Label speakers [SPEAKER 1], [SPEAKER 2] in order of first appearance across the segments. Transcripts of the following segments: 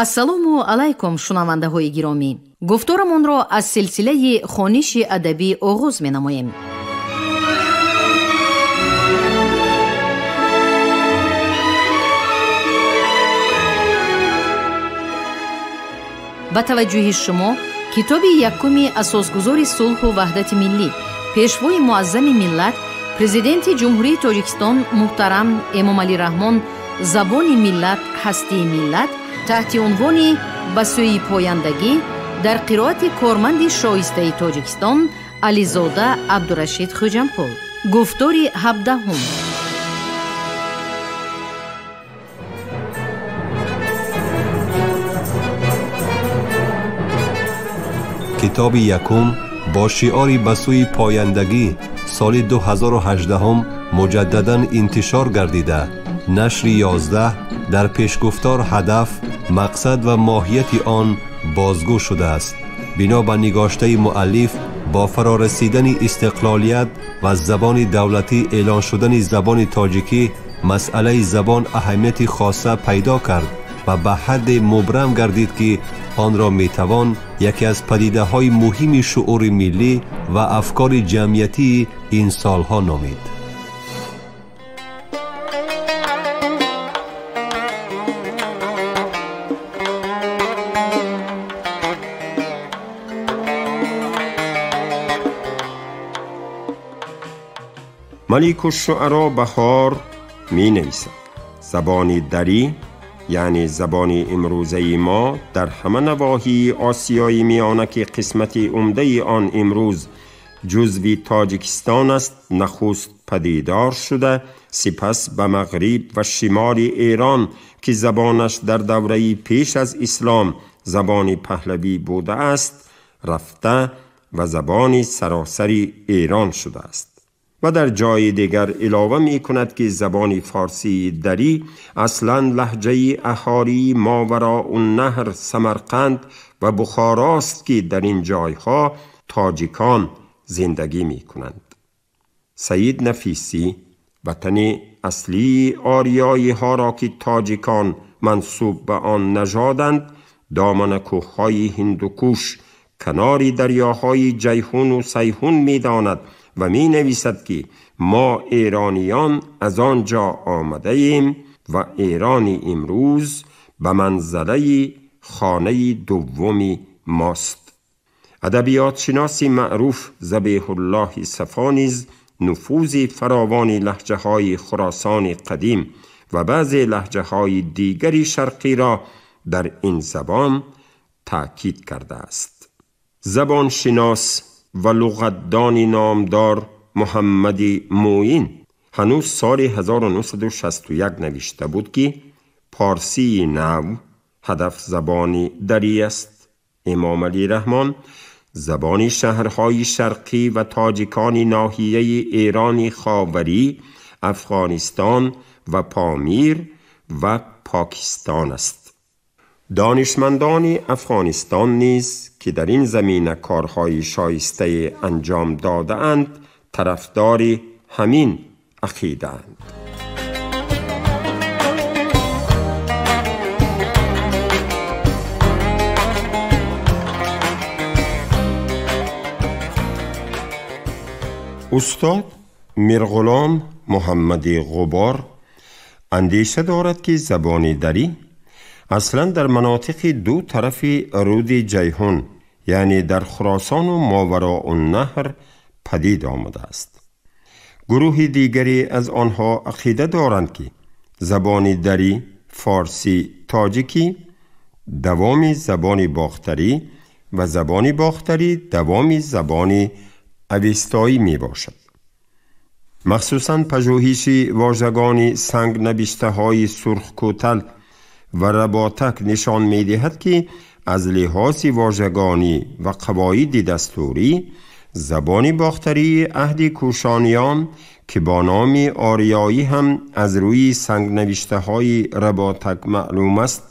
[SPEAKER 1] ассалому алайкум шунавандаҳои гиромӣ. гуфторамонро аз силсилаи хониши адабӣ оғоз менамоем. ба таваҷҷӯҳи шумо китоби якуми асосгузори сулҳу ваҳдати миллӣ, пешвои муаззами миллат, президенти ҷумҳурии Тоҷикистон муҳтарам Эмомалӣ Раҳмон забони миллат, ҳастии миллат таҳти унвони ба сӯи пояндагӣ дар қироати корманди шоистаи Тоҷикистон Ализода Абдурашид Хоҷампур. гуфтори 17.
[SPEAKER 2] کتاب یکم با شعاری به سوی پایندگی سال 2018 مجدداً انتشار گردیده، نشر 11 در پیشگفتار هدف، مقصد و ماهیت آن بازگو شده است. بنا به نگاشته مؤلف با فرارسیدن استقلالیت و زبان دولتی اعلان شدن زبان تاجیکی، مسئله زبان اهمیت خاصه پیدا کرد و به حد مبرم گردید که آن را میتوان یکی از پدیده های مهم شعور ملی و افکار جمعیتی این سالها نامید.
[SPEAKER 3] ملک الشعرا بهار می نویسد: زبانی دری، یعنی زبانی امروزه ما، در همه نواحی آسیای میانه که قسمت عمده آن امروز جزو تاجیکستان است نخست پدیدار شده، سپس به مغرب و شمال ایران که زبانش در دوره پیش از اسلام زبان پهلوی بوده است رفته و زبان سراسری ایران شده است. و در جای دیگر علاوه می کند که زبان فارسی دری اصلاً لهجه اهالی ماوراء النهر، سمرقند و بخاراست که در این جایها تاجیکان زندگی می کنند. سید نفیسی وطن اصلی آریایی ها را که تاجیکان منسوب به آن نژادند دامن کوههای هندوکوش، کنار دریاهای جیهون و سیهون می داند و می نویسد که ما ایرانیان از آنجا آمده ایم و ایرانی امروز به منزله خانه دومی ماست. ادبیات شناسی معروف ذبیح الله صفا نیز نفوذ فراوان لهجه های خراسان قدیم و بعضی لهجه های دیگری شرقی را در این زبان تأکید کرده است. زبان شناس و لغتدان نامدار محمد موین هنوز سال 1961 نوشته بود که پارسی نو هدف زبانی دری است. امام علی رحمان زبان شهرهای شرقی و تاجیکان ناحیه ایران خاوری، افغانستان و پامیر و پاکستان است. دانشمندان افغانستان نیز که در این زمینه کارهای شایسته انجام داده اند طرفدار همین عقیده اند. استاد میرغلام محمد غبار اندیشه دارد که زبان دری اصلا در مناطق دو طرف رود جیهون، یعنی در خراسان و ماوراء النهر پدید آمده است. گروه دیگری از آنها عقیده دارند که زبان دری، فارسی، تاجیکی دوام زبان باختری و زبان باختری دوام زبان اوستایی می باشد. مخصوصاً پژوهش واژگان سنگ نبشته های سرخ کوتل و رباتک نشان می دهد که از لحاظ واژگانی و قواعد دستوری زبان باختری عهد کوشانیان که با نام آریایی هم از روی سنگ نوشته های رباتک معلوم است،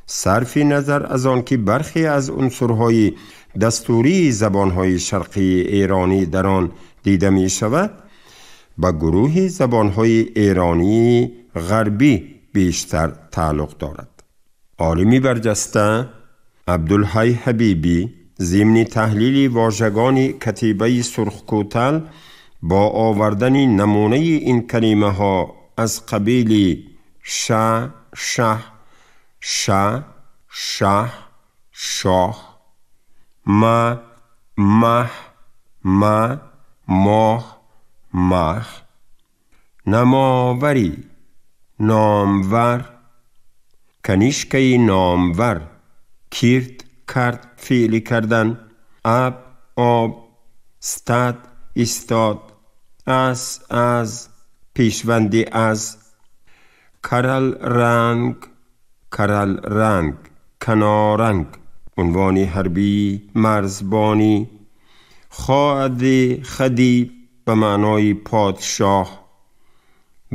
[SPEAKER 3] صرف نظر از آن که برخی از عنصرهای دستوری زبانهای شرقی ایرانی در آن دیده می شود، با گروه زبانهای ایرانی غربی بیشتر تعلق دارد. عالمی برجسته عبدالحی حبیبی ضمن تحلیل واژگان کتیبه سرخکوتل با آوردن نمونه این کلمه ها از قبیل شه، شه، شاه، مه، ماه، نماوری، نامور، کنیشکه نامور، کرد فعلی کردن، آب، استاد، از، پیشوندی از، کرل رنگ، کنارنگ، عنوانی حربی، مرزبانی، خدی به معنای پادشاه،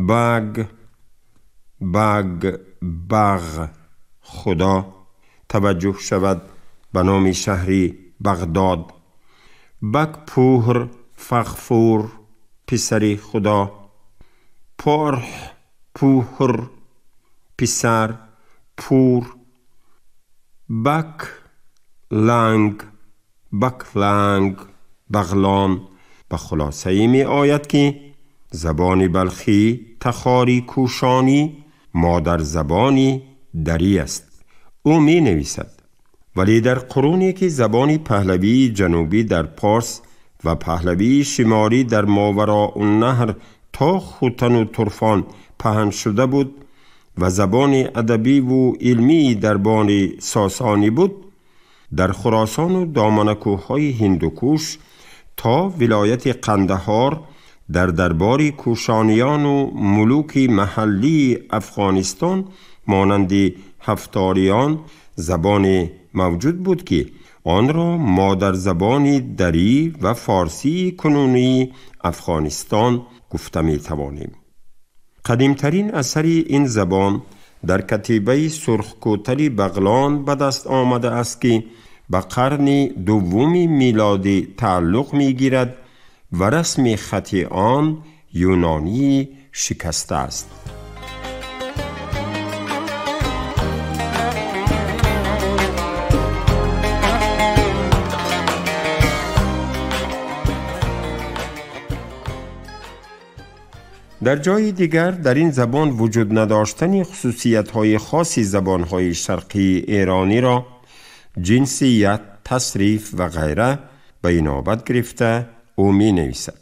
[SPEAKER 3] بغ، خدا. توجه شود به نام شهری بغداد. بکپور، فغفور، پسری خدا. پوهر، پسر، پور. بکلنگ، بغلان. به خلاصه می آید که زبان بلخی تخاری کوشانی مادر زبانی دری است. او می نویسد: ولی در قرونی که زبان پهلوی جنوبی در پارس و پهلوی شمالی در ماوراء النهر تا خوتن و طرفان پهن شده بود و زبان ادبی و علمی دربان ساسانی بود، در خراسان و دامنه‌کوه‌های هندوکوش تا ولایت قندهار در دربار کوشانیان و ملوک محلی افغانستان مانند هفتاریان زبان موجود بود که آن را مادر زبان دری و فارسی کنونی افغانستان گفته می توانیم. قدیمترین اثر این زبان در کتیبه سرخکوتل بغلان به دست آمده است که به قرن دوم میلادی تعلق می گیرد و رسم خط آن یونانی شکسته است. در جای دیگر در این زبان وجود نداشتن خصوصیت‌های خاصی زبان‌های شرقی ایرانی را جنسیت، تصریف و غیره به اینابت گرفته او می نویسد: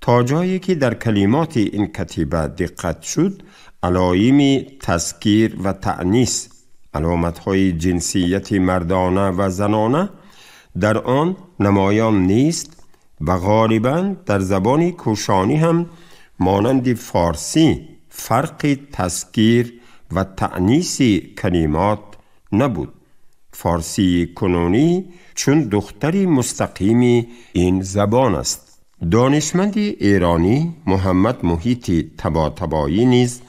[SPEAKER 3] تا جایی که در کلمات این کتیبه دقت شد، علائم تذکیر و تأنیث، علامت‌های جنسیت مردانه و زنانه در آن نمایان نیست و غالباً در زبان کوشانی هم مانند فارسی فرق تذکیر و تأنیث کلمات نبود. فارسی کنونی چون دختری مستقیم این زبان است. دانشمند ایرانی محمد محیطی طباطبایی نیز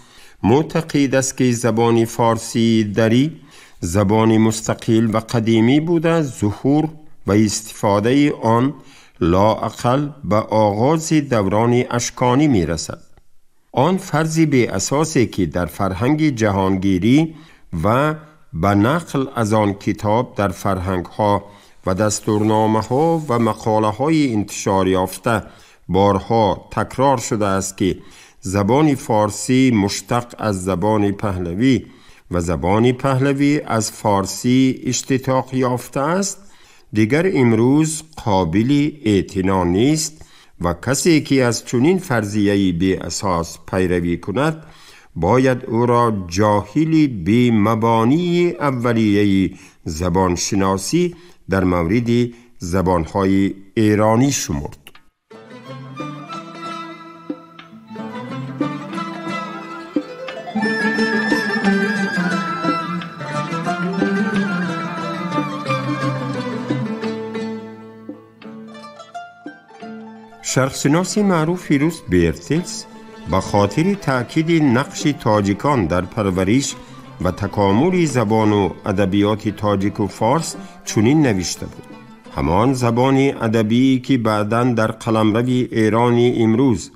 [SPEAKER 3] معتقد است که زبان فارسی دری زبان مستقل و قدیمی بوده. ظهور و استفاده آن لااقل به آغاز دوران اشکانی می رسد. آن فرضی به اساسی که در فرهنگ جهانگیری و به نقل از آن کتاب در فرهنگ ها و دستورنامه ها و مقاله های انتشار یافته بارها تکرار شده است که زبان فارسی مشتق از زبان پهلوی و زبان پهلوی از فارسی اشتقاق یافته است، دیگر امروز قابل اعتنا نیست و کسی که از چنین فرضیه‌ای بی اساس پیروی کند باید او را جاهلی بی مبانی اولیه زبان شناسی در مورد زبان‌های ایرانی شمرد. شرقشناس معروف فیروز بیرتلس با خاطر تأکید نقش تاجیکان در پرورش و تکامل زبان و ادبیات تاجیک و فارس چنین نوشته بود: همان زبان ادبی که بعداً در قلمرو ایرانی امروز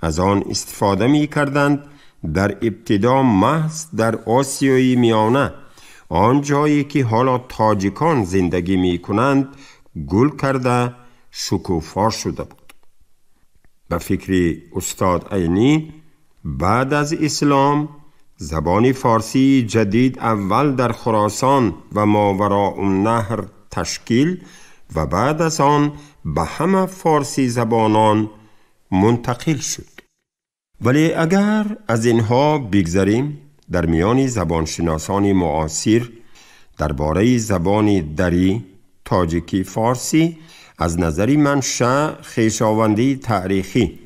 [SPEAKER 3] از آن استفاده می کردند، در ابتدا محض در آسیای میانه آن جایی که حالا تاجیکان زندگی می کنند گل کرده شکوفا شده بود. به فکر استاد عینی بعد از اسلام زبان فارسی جدید اول در خراسان و ماوراءالنهر تشکیل و بعد از آن به همه فارسی زبانان منتقل شد. ولی اگر از اینها بگذریم، در میان زبانشناسان معاصر درباره زبان دری تاجیکی فارسی از نظر منشأ، خویشاوندی تاریخی،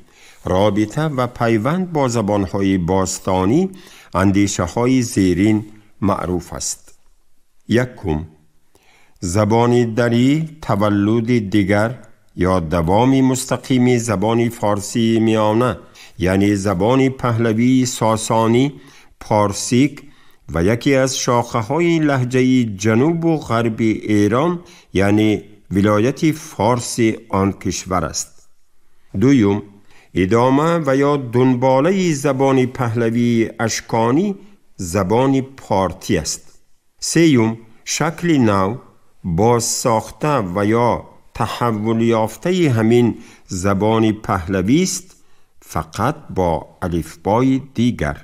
[SPEAKER 3] رابطه و پیوند با زبانهای باستانی اندیشه های زیرین معروف است. یکم، زبان دری تولد دیگر یا دوام مستقیم زبان فارسی میانه، یعنی زبان پهلوی ساسانی پارسیک و یکی از شاخه های لهجه جنوب و غرب ایران، یعنی ولایت فارس آن کشور است. دوم، ادامه و یا دنباله زبان پهلوی اشکانی زبان پارتی است. سوم، شکل نو باز ساخته و یا تحول یافته همین زبان پهلوی است، فقط با الفبای دیگر.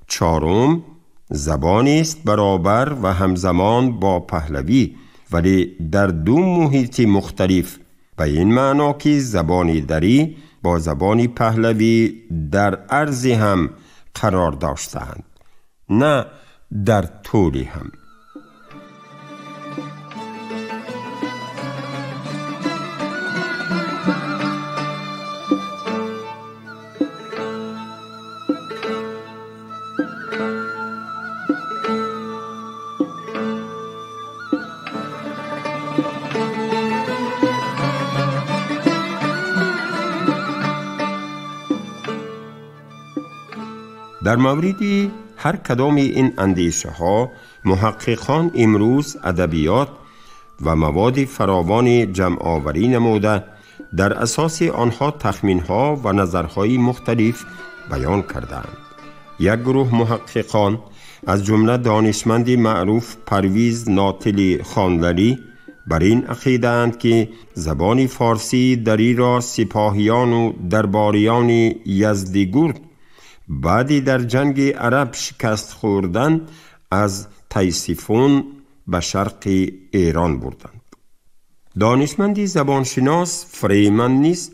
[SPEAKER 3] چهارم، زبانی است برابر و همزمان با پهلوی ولی در دو محیط مختلف، به این معنا که زبان دری با زبان پهلوی در عرض هم قرار داشتند، نه در طول هم. در مورد هر کدام این اندیشه ها محققان امروز ادبیات و مواد فراوان جمع آوری نموده در اساس آنها تخمین ها و نظرهای مختلف بیان کردند. یک گروه محققان از جمله دانشمند معروف پرویز ناطلی خانلری بر این عقیده اند که زبان فارسی دری را سپاهیان و درباریان یزدگرد بعدی در جنگ عرب شکست خوردن از تیسیفون به شرق ایران بردند. دانشمندی زبانشناس فریمن نیز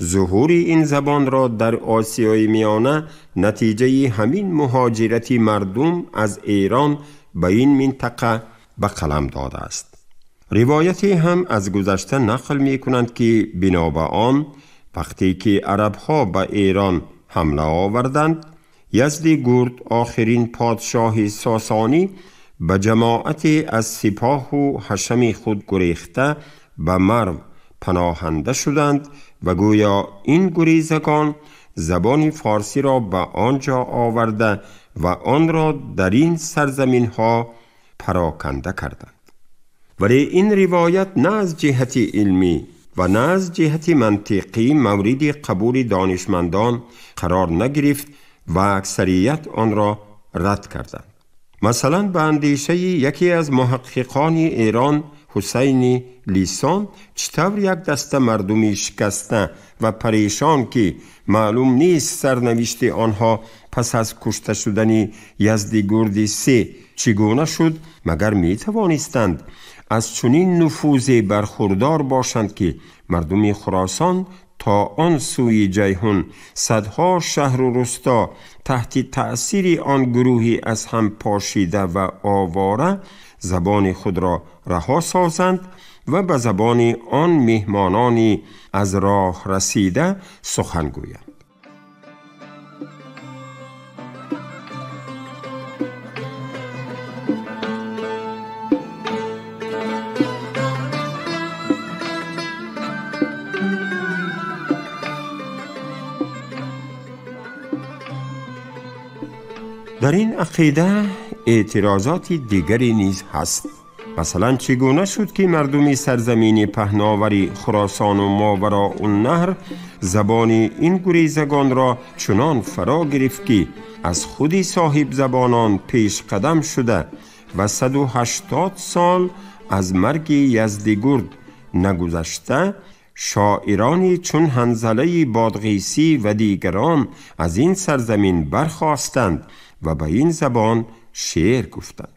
[SPEAKER 3] ظهور این زبان را در آسیای میانه نتیجه همین مهاجرت مردم از ایران به این منطقه به قلم داده است. روایتی هم از گذشته نقل می کنند که بنا به آن وقتی که عرب ها به ایران حمله آوردند، یزدگرد آخرین پادشاه ساسانی به جماعت از سپاه و حشم خود گریخته به مرو پناهنده شدند و گویا این گریزگان زبان فارسی را به آنجا آورده و آن را در این سرزمین ها پراکنده کردند. ولی این روایت نه از جهت علمی و نه از جهت منطقی مورد قبول دانشمندان قرار نگرفت و اکثریت آن را رد کردند. مثلا به اندیشه یکی از محققان ایران حسین لیسان چطور یک دسته مردمی شکسته و پریشان که معلوم نیست سرنوشت آنها پس از کشته شدن یزدگرد سه چگونه شد، مگر می توانستند از چنین نفوذ برخوردار باشند که مردم خراسان تا آن سوی جیهون صدها شهر و رستا تحت تأثیر آن گروهی از هم پاشیده و آواره زبان خود را رها سازند و به زبان آن مهمانانی از راه رسیده سخن گویند. در این عقیده اعتراضات دیگری نیز هست. مثلا چگونه شد که مردم سرزمین پهناور خراسان و ماوراءالنهر زبان این گریزگان را چنان فرا گرفت که از خود صاحب زبانان پیش قدم شده و 180 سال از مرگ یزدگرد نگذشته، شاعرانی چون حنظله بادغیسی و دیگران از این سرزمین برخاستند و به این زبان شعر گفتند.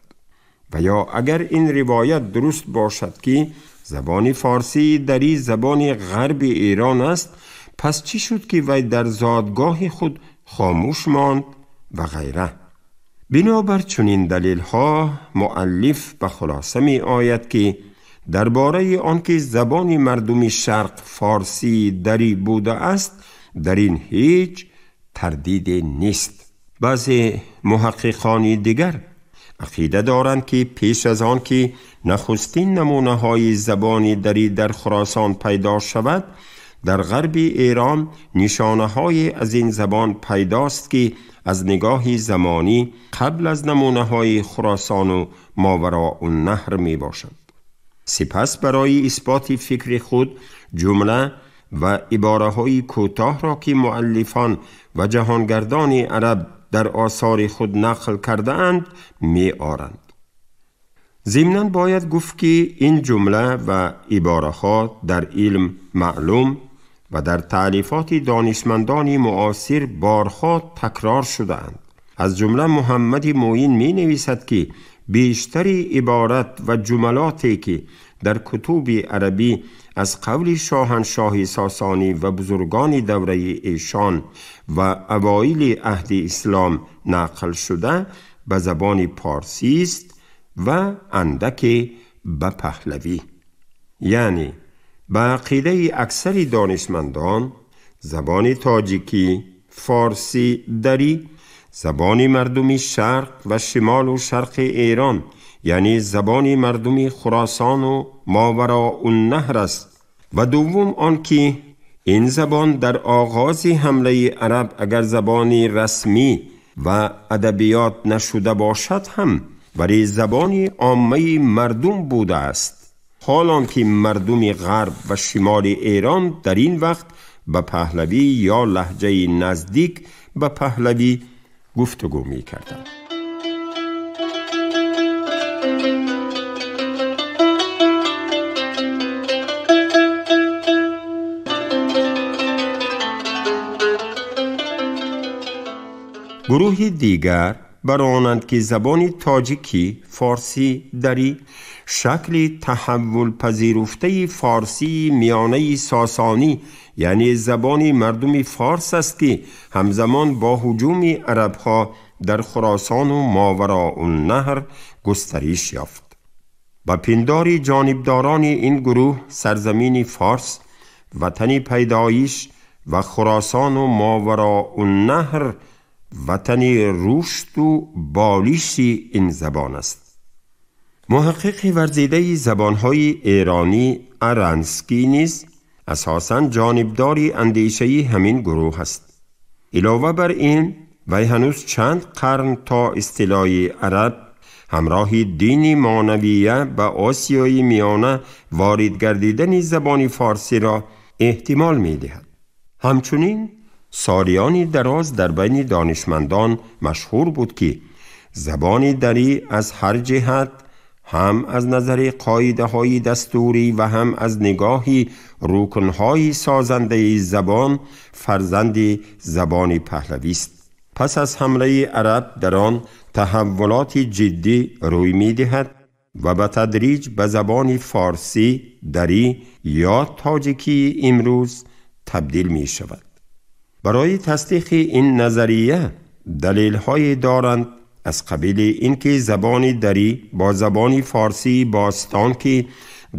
[SPEAKER 3] و یا اگر این روایت درست باشد که زبان فارسی دری زبان غرب ایران است، پس چی شد که وی در زادگاه خود خاموش ماند و غیره؟ بنابر چنین دلیل ها مؤلف به خلاصه می آید که درباره آنکه زبان مردم شرق فارسی دری بوده است در این هیچ تردید نیست. بعضی محققان دیگر عقیده دارند که پیش از آن که نخستین نمونه های زبان دری در خراسان پیدا شود، در غرب ایران نشانه های از این زبان پیداست که از نگاه زمانی قبل از نمونه های خراسان و ماوراءالنهر می باشند. سپس برای اثبات فکر خود جمله و عباره های کوتاه را که مؤلفان و جهانگردان عرب در آثار خود نقل کرده اند می آرند. ضمناً باید گفت که این جمله و عباره ها در علم معلوم و در تألیفات دانشمندان معاصر بارها تکرار شده اند. از جمله محمد معین می نویسد که بیشتری عبارت و جملاتی که در کتب عربی از قول شاهنشاه ساسانی و بزرگان دوره ایشان و اوایل عهد اسلام نقل شده به زبان پارسی است و اندک به پهلوی. یعنی به عقیده اکثر دانشمندان زبان تاجیکی، فارسی دری زبان مردم شرق و شمال و شرق ایران، یعنی زبان مردم خراسان و ماوراءالنهر است. و دوم آنکه این زبان در آغاز حمله عرب اگر زبانی رسمی و ادبیات نشده باشد هم ولی زبانی عامه مردم بوده است، حالان که مردم غرب و شمال ایران در این وقت به پهلوی یا لهجه نزدیک به پهلوی گفتگو می کردند. گروه دیگر برانند که زبان تاجیکی، فارسی دری شکل تحول پذیرفته فارسی میانه ساسانی، یعنی زبان مردم فارس است که همزمان با هجوم عربها در خراسان و ماوراءالنهر گسترش یافت. با پنداری جانبداران این گروه سرزمین فارس وطن پیدایش و خراسان و ماوراءالنهر وطن رشد و بالیش این زبان است. محقق ورزیده زبانهای ایرانی ارنسکی نیز اساساً جانبداری اندیشه همین گروه است. علاوه بر این وی هنوز چند قرن تا اصطلاح عرب همراه دین مانویه به آسیای میانه وارد گردیدن زبان فارسی را احتمال می دهد. همچنین سالیانی دراز در بین دانشمندان مشهور بود که زبان دری از هر جهت، هم از نظر قاعده های دستوری و هم از نگاه رکن های سازنده زبان فرزند زبان پهلوی است. پس از حمله عرب در آن تحولات جدی روی می دهد و به تدریج به زبان فارسی دری یا تاجیکی امروز تبدیل می شود. برای تصدیق این نظریه دلیل های دارند، از قبیل اینکه زبان دری با زبان فارسی باستان که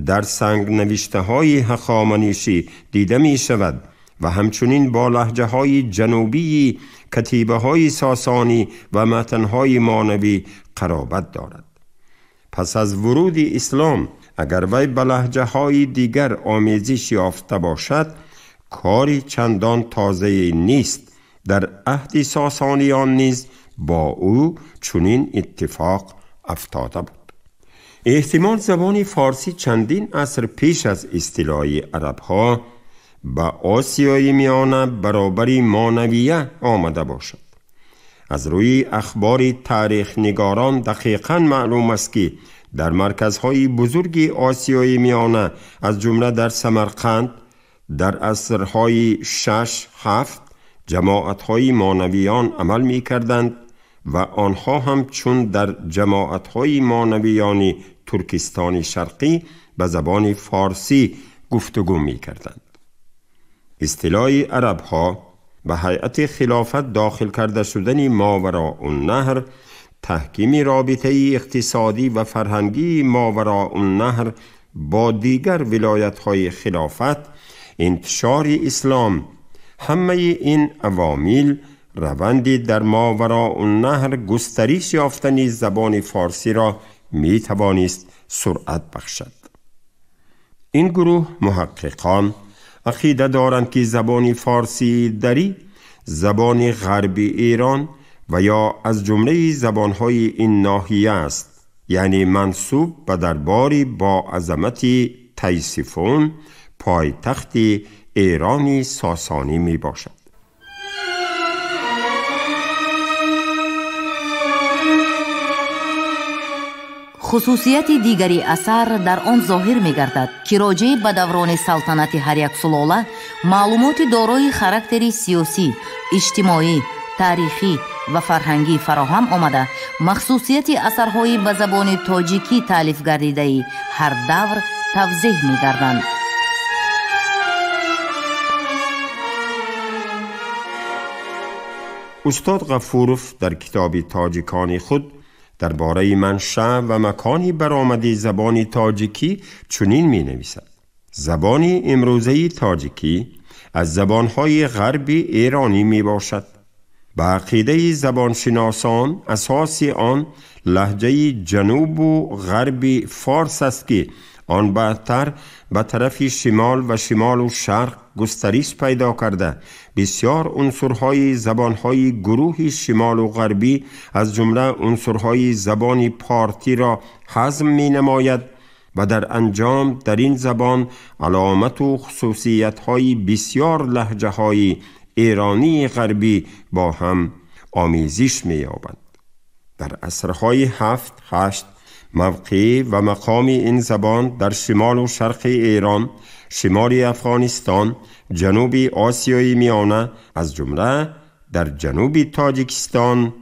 [SPEAKER 3] در سنگ نوشته های هخامنشی دیده می شود و همچنین با لهجه های جنوبی کتیبه های ساسانی و متن های مانوی قرابت دارد. پس از ورود اسلام اگر وی به لهجه های دیگر آمیزش یافته باشد کاری چندان تازه نیست. در عهد ساسانیان نیز با او چنین اتفاق افتاده بود. احتمال زبان فارسی چندین عصر پیش از اصطلاح عربها به آسیای میانه برابری مانویه آمده باشد. از روی اخبار تاریخ نگاران دقیقاً معلوم است که در مرکزهای بزرگ آسیای میانه از جمله در سمرقند در عصرهای 6-7 جماعت‌های مانویان عمل می‌کردند و آنها هم چون در جماعت‌های مانویان ترکستان شرقی به زبان فارسی گفتگو می‌کردند. اصطلاح عرب‌ها به هیئت خلافت داخل کرده شدن ماوراءالنهر تحکیم رابطه اقتصادی و فرهنگی ماوراءالنهر با دیگر ولایت‌های خلافت، انتشار اسلام، همه این عوامل روندی در ماوراءالنهر گسترش یافتن زبان فارسی را می توانست سرعت بخشد. این گروه محققان عقیده دارند که زبان فارسی دری زبان غربی ایران و یا از جمله زبانهای این ناحیه است، یعنی منسوب به درباری با عظمت تیسفون پایتخت ایرانی ساسانی می باشد.
[SPEAKER 4] خصوصیت دیگری اثر در آن ظاهر می گردد که راجع به دوران سلطنت هر یک سلاله معلومات دارای خاراکتری سیاسی، اجتماعی، تاریخی و فرهنگی فراهم آمده، مخصوصیت اثرهای به زبان تاجیکی تالیف گردیده هر دور توضیح می گردند.
[SPEAKER 3] استاد غفورف در کتاب تاجیکان خود درباره منشأ و مکانی برآمد زبان تاجیکی چنین می نویسد: زبان امروزه تاجیکی از زبانهای غربی ایرانی می باشد. به عقیده زبانشناسان اساس آن لهجه جنوب و غربی فارس است که آن بعدتر به طرف شمال و شمال و شرق گسترش پیدا کرده بسیار عنصرهای زبانهای گروه شمال و غربی از جمله عنصرهای زبان پارتی را هضم می نماید و در انجام در این زبان علامت و خصوصیتهای بسیار لهجه‌های ایرانی غربی با هم آمیزش می یابند. در عصرهای 7-8 موقع و مقام این زبان در شمال و شرق ایران، شمال افغانستان، جنوب آسیای میانه از جمله در جنوب تاجیکستان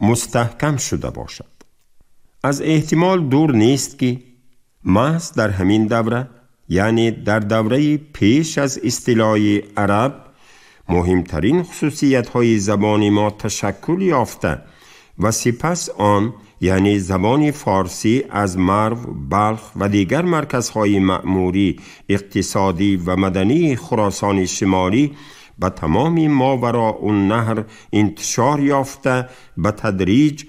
[SPEAKER 3] مستحکم شده باشد. از احتمال دور نیست که محض در همین دوره، یعنی در دوره پیش از اصطلاح عرب، مهمترین خصوصیت‌های زبان ما تشکل یافته و سپس آن یعنی زبان فارسی از مرو، بلخ و دیگر مرکزهای معموری، اقتصادی و مدنی خراسان شمالی به تمام ماوراءالنهر انتشار یافته به تدریج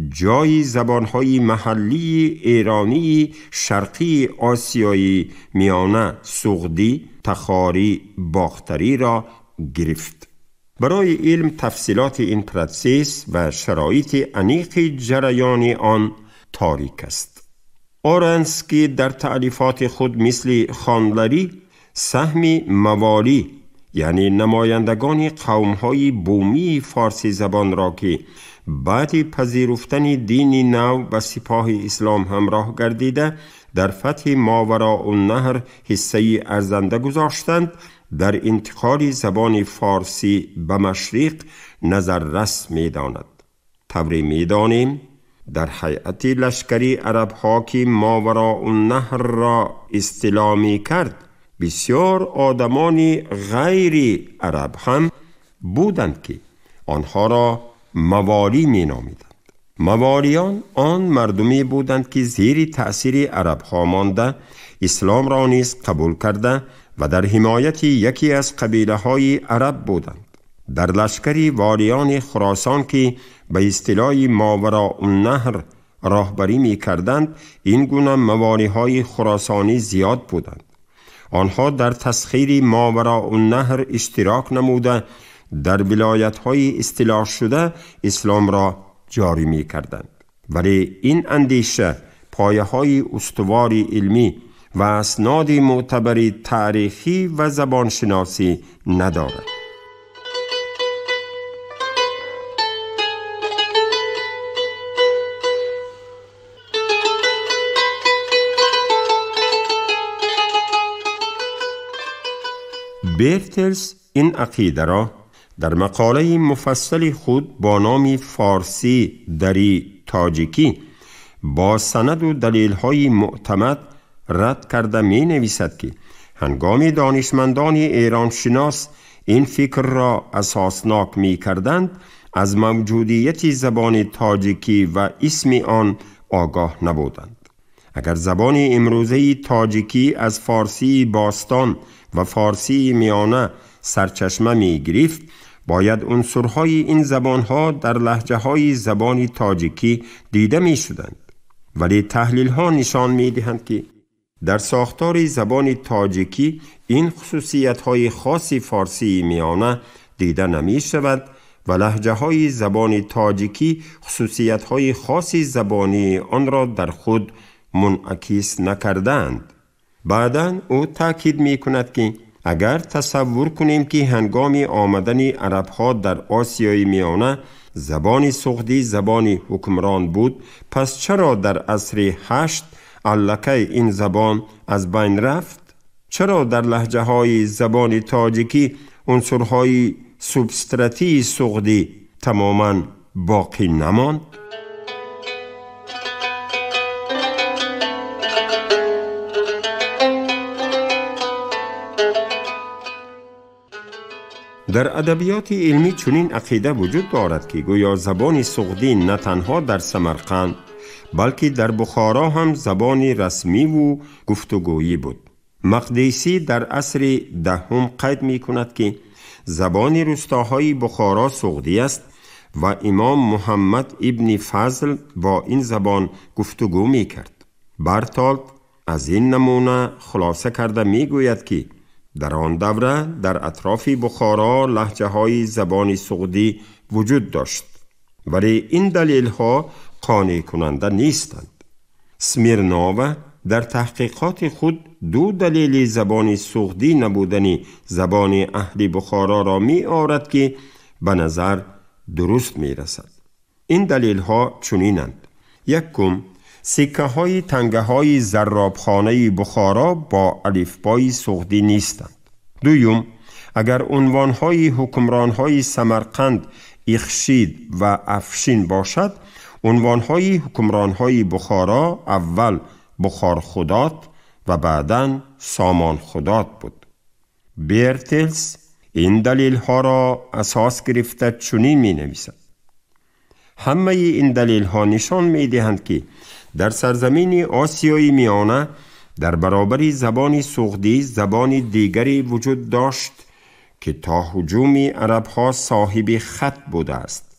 [SPEAKER 3] جای زبانهای محلی ایرانی شرقی آسیایی میانه، سغدی، تخاری، باختری را گرفت. برای علم تفصیلات این پروسس و شرایط عمیق جریان آن تاریک است. آرنسکی در تألیفات خود مثل خانلری سهم موالی یعنی نمایندگان قوم‌های بومی فارسی زبان را که بعد پذیرفتن دین نو و سپاه اسلام همراه گردیده در فتح ماوراءالنهر حصه ارزنده گذاشتند، در انتقال زبان فارسی به مشرق نظررس می داند. طوری می دانیم در هیئت لشکری عرب ها که ماوراءالنهر را استیلا می کرد بسیار آدمان غیر عرب هم بودند که آنها را موالی می نامیدند. موالیان آن مردمی بودند که زیر تأثیر عرب ها مانده، اسلام را نیز قبول کرده و در حمایت یکی از قبیله های عرب بودند. در لشکری والیان خراسان که به اصطلاح ماوراءالنهر راهبری می کردند، این گونه موالی های خراسانی زیاد بودند. آنها در تسخیر ماوراءالنهر اشتراک نموده در ولایت های اصطلاح شده اسلام را جاری می کردند. ولی این اندیشه پایه های استواری علمی و اسناد معتبری تاریخی و زبانشناسی ندارد. برتلس این عقیده را در مقاله مفصل خود با نام فارسی دری تاجیکی با سند و دلیل‌های معتمد رد کرده می نویسد که هنگام دانشمندان ایران شناس این فکر را اساسناک می کردند، از موجودیت زبان تاجیکی و اسم آن آگاه نبودند. اگر زبان امروزه تاجیکی از فارسی باستان و فارسی میانه سرچشمه می گرفت، باید عنصرهای این زبانها در لهجه‌های زبان تاجیکی دیده می شدند. ولی تحلیل ها نشان می دهند که در ساختار زبان تاجیکی این خصوصیت های خاص فارسی میانه دیده نمی شود و لهجه های زبان تاجیکی خصوصیت های خاص زبانی آن را در خود منعکس نکردند. بعداً او تاکید می کند که اگر تصور کنیم که هنگام آمدن عرب ها در آسیای میانه زبان سغدی زبان حکمران بود، پس چرا در عصر 8 علکه این زبان از بین رفت؟ چرا در لهجه های زبان تاجیکی عنصرهای سوبستراتی سغدی تماما باقی نماند؟ در ادبیات علمی چنین عقیده وجود دارد که گویا زبان سغدی نه تنها در سمرقند بلکه در بخارا هم زبان رسمی و گفتگویی بود. مقدسی در عصر دهم قید می کند که زبان روستاهای بخارا سغدی است و امام محمد ابن فضل با این زبان گفتگو می کرد. برتالت از این نمونه خلاصه کرده می گوید که در آن دوره در اطراف بخارا لهجه های زبان سغدی وجود داشت، ولی این دلیل ها قانع کننده نیستند. سمیرنوو در تحقیقات خود دو دلیل زبان سغدی نبودن زبان اهل بخارا را می آورد که به نظر درست می رسد. این دلیل ها چنینند: یکم، سکه های تنگه های زرابخانه بخارا با الفبای سغدی نیستند. دویم، اگر عنوان های حکمران های سمرقند اخشید و افشین باشد، عنوان های حکمران های بخارا اول بخار خدات و بعداً سامان خدات بود. برتلس این دلیل ها را اساس گرفته چنین می نویسد: همه این دلیل ها نشان می دهند که در سرزمین آسیای میانه در برابر زبان سغدی زبان دیگری وجود داشت که تا هجوم عرب ها صاحب خط بوده است.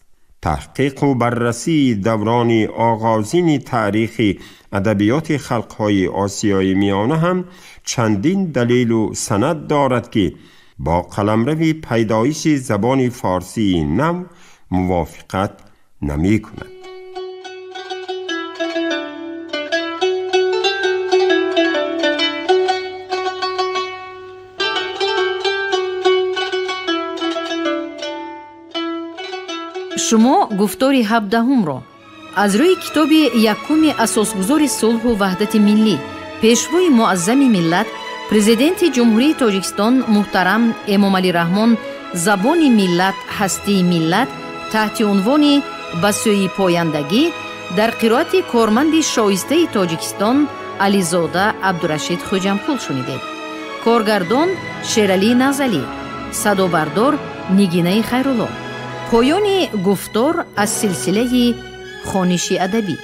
[SPEAKER 3] تحقیق و بررسی دوران آغازین تاریخ ادبیات خلقهای آسیای میانه هم چندین دلیل و سند دارد که با قلمرو پیدایش زبان فارسی نو موافقت نمی کند.
[SPEAKER 1] شما گفتاری 17 را از روی کتاب یکم اساسگذار صلح و وحدت ملی، پیشوای معظم ملت، پرزیدنت جمهوری تاجیکستان محترم امامعلی رحمان، زبان ملت هستی ملت، تحت عنوان به سوی پایندگی، در قرائت کارمند شایسته تاجیکستان علیزاده عبدالرشید خوجمپور شنیدید. کارگردان شیرعلی نزلی، صدابردار نگینه خیرالله. پایان گفتار از سلسله خوانش ادبی.